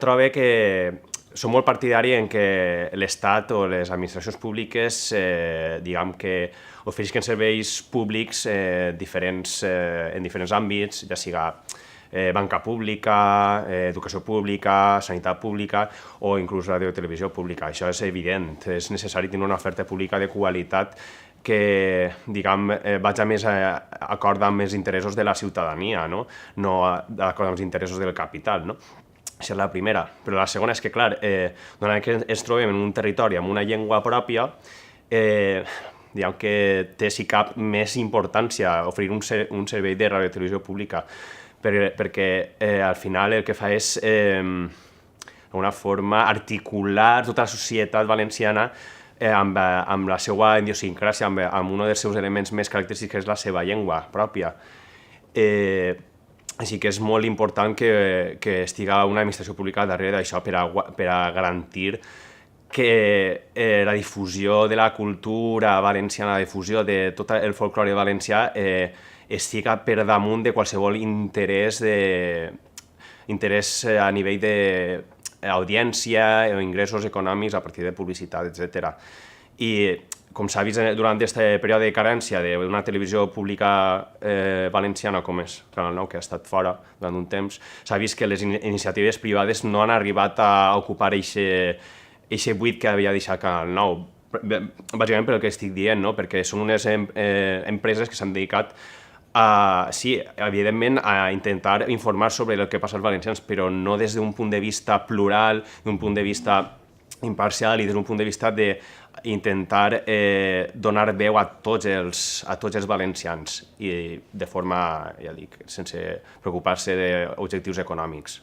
trobo que som molt partidari en que l'Estat o les administracions públiques, diguem que ofereixen serveis públics en diferents àmbits, ja siga banca pública, educació pública, sanitat pública o inclús ràdio i televisió pública. Això és evident, és necessari tenir una oferta pública de qualitat que, diguem, vagi més d'acord amb els interessos de la ciutadania, no d'acord amb els interessos del capital, no? Això és la primera. Però la segona és que, clar, donant que ens trobem en un territori amb una llengua pròpia, diguem que té, si cap, més importància oferir un servei de radiotelevisió pública, perquè al final el que fa és, d'alguna forma, articular tota la societat valenciana amb la seva idiosincràsia, amb un dels seus elements més característics, que és la seva llengua pròpia. Així que és molt important que estigui una administració pública darrere d'això per a garantir que la difusió de la cultura valenciana, la difusió de tot el folklore valencià estiga per damunt de qualsevol interès a nivell d'audiència o ingressos econòmics a partir de publicitat, etc. I, com s'ha vist durant aquest període de carència d'una televisió pública valenciana com és Canal 9, que ha estat fora durant un temps, s'ha vist que les iniciatives privades no han arribat a ocupar aquest buit que havia deixat Canal 9. Bàsicament per el que estic dient, perquè són unes empreses que s'han dedicat sí, evidentment, a intentar informar sobre el que passa als valencians, però no des d'un punt de vista plural, d'un punt de vista imparcial i des d'un punt de vista d'intentar donar veu a tots els valencians i de forma, ja dic, sense preocupar-se d'objectius econòmics.